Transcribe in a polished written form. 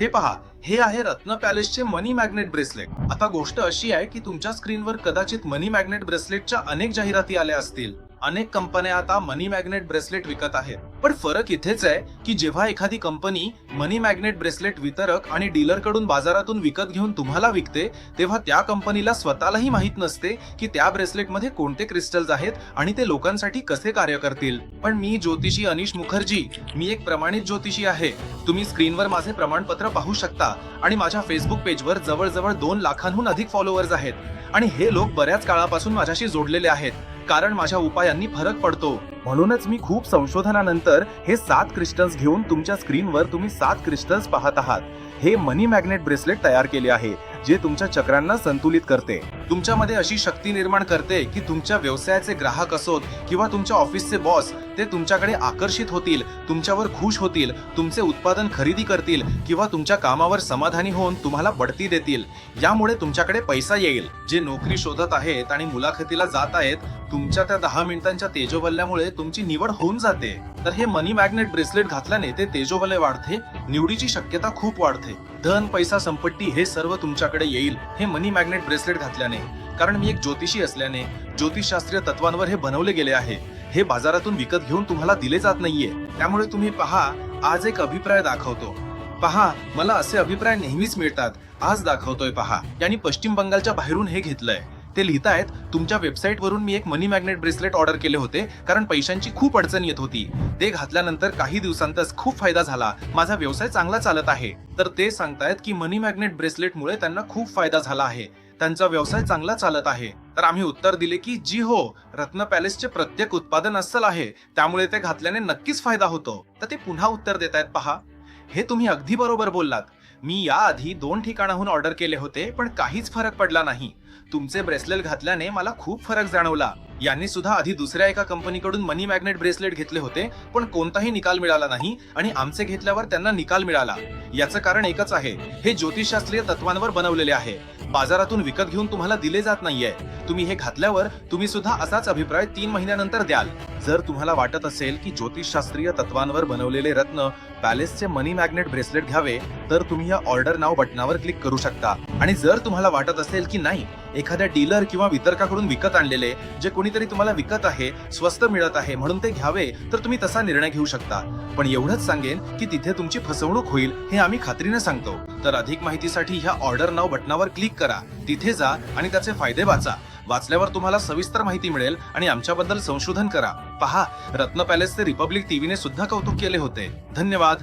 हे पहा, हे आहे रत्न पॅलेसचे मनी मॅग्नेट ब्रेसलेट। आता गोष्ट अशी आहे की तुमच्या स्क्रीनवर कदाचित मनी मॅग्नेट ब्रेसलेटच्या अनेक जाहिराती आल्या असतील। अनेक कंपन्या आता मनी मॅग्नेट ब्रेसलेट विकत आहेत, पण फरक इथेच आहे की जेव्हा एखादी कंपनी मनी मॅग्नेट ब्रेसलेट वितरक आणि डीलर कडून बाजारातून विकत घेऊन तुम्हाला विकते, तेव्हा त्या कंपनीला स्वतःलाही माहित नसते की त्या ब्रेसलेट मध्ये कोणते क्रिस्टल्स आहेत आणि ते लोकांसाठी कसे कार्य करतील। पण मी ज्योतिषी अनिश मुखर्जी, मी एक प्रमाणित ज्योतिषी आहे। तुम्ही स्क्रीनवर माझे प्रमाणपत्र पाहू शकता आणि माझ्या फेसबुक पेजवर जवळजवळ 2 लाखांहून अधिक फॉलोअर्स आहेत आणि हे लोक बऱ्याच काळापासून माझ्याशी जोडलेले आहेत, कारण माझ्या उपायांनी फरक पडतो। म्हणूनच मी खूप संशोधनानंतर हे 7 क्रिस्टल्स घेऊन तुमच्या स्क्रीनवर तुम्ही 7 क्रिस्टल्स पाहत आहात हे मनी मॅग्नेट ब्रेसलेट तयार केले आहे, जे तुमच्या चक्रांना संतुलित करते, तुमच्यामध्ये अशी शक्ती निर्माण करते की तुमच्या व्यवसायाचे ग्राहक असोत किंवा तुमच्या ऑफिसचे बॉस, ते तुमच्याकडे आकर्षित होतील, तुमच्यावर खुश होतील, तुमचे उत्पादन खरेदी करतील किंवा तुमच्या कामावर समाधानी होऊन तुम्हाला बढती देतील। यामुळे तुमच्याकडे पैसा येईल। जे नोकरी शोधत आहेत आणि मुलाखतीला जात आहेत, तुमच्या त्या 10 मिनिटांच्या तेजोबल्यामुळे तुमची निवड होऊन जाते। तर हे मनी मॅग्नेट ब्रेसलेट घातल्याने ते तेजोबल्य वाढते, निवडीची शक्यता खूप वाढते, धन, पैसा, संपत्ती हे सर्व तुमच्याकडे येईल हे मनी मॅग्नेट ब्रेसलेट घातल्याने। कारण मी एक ज्योतिषी असल्याने ज्योतिषशास्त्रीय तत्वांवर हे बनवले गेले आहे। हे बाजारातून विकत घेऊन तुम्हाला दिले जात नाहीये। त्यामुळे तुम्ही पहा, आज एक अभिप्राय दाखवतो, पहा मला असे अभिप्राय नेहमीच मिळतात, आज दाखवतोय पहा। यांनी पश्चिम बंगालच्या बाहेरून हे घेतलंय। ते लिहितायत, तुमच्या वेबसाईट वरून मी एक मनी मॅग्नेट ब्रेसलेट ऑर्डर केले होते, कारण पैशांची खूप अडचण येत होती। ते घातल्यानंतर काही दिवसांतच खूप फायदा झाला, माझा व्यवसाय चांगला चालत आहे। तर ते सांगतायत की मनी मॅग्नेट ब्रेसलेटमुळे त्यांना खूप फायदा झाला आहे, त्यांचा व्यवसाय चांगला चालत आहे। तर आम्ही उत्तर दिले की जी हो, रत्न पॅलेसचे प्रत्येक उत्पादन अस्सल आहे, त्यामुळे ते घातल्याने नक्कीच फायदा होतो। तर ते पुन्हा उत्तर देतायत, पहा हे तुम्ही अगदी बरोबर बोललात। मी याआधी 2 ठिकाणाहून ऑर्डर केले होते, पण काहीच फरक पडला नाही। तुमचे ब्रेसलेट घातल्याने मला खूप फरक जाणवला। यांनी सुद्धा आधी दुसऱ्या एका कंपनीकडून मनी मॅग्नेट ब्रेसलेट घेतले होते, पण कोणताही निकाल मिळाला नाही आणि आमचे घेतल्यावर त्यांना निकाल मिळाला। याचं कारण एकच आहे, हे ज्योतिषशास्त्रीय तत्वांवर बनवलेले आहे, बाजारातून विकत घेऊन तुम्हाला दिले जात नाहीये। तुम्ही हे घातल्यावर तुम्ही सुद्धा असाच अभिप्राय 3 महिन्यानंतर द्याल। जर तुम्हाला वाटत असेल की ज्योतिषशास्त्रीय तत्वांवर बनवलेले रत्न पॅलेसचे मनी मॅग्नेट ब्रेसलेट घ्यावे, तर तुम्ही या ऑर्डर नाव बटनावर क्लिक करू शकता। आणि जर तुम्हाला वाटत असेल की नाही, एखाद्या डीलर किंवा वितरकाकडून विकत आणलेले जे कोणीतरी तुम्हाला विकत आहे, स्वस्त मिळत आहे म्हणून ते घ्यावे, तर तुम्ही तसा निर्णय घेऊ शकता। पण एवढंच सांगेन की तिथे तुमची फसवणूक होईल हे आम्ही खात्रीने सांगतो। तर अधिक माहितीसाठी ह्या ऑर्डर नाव बटनावर क्लिक करा, तिथे जा आणि त्याचे फायदे वाचा। वाचल्यावर तुम्हाला सविस्तर माहिती मिळेल आणि आमच्याबद्दल संशोधन करा। पहा, रत्न पॅलेसचे रिपब्लिक टीव्हीने सुद्धा कौतुक केले होते। धन्यवाद।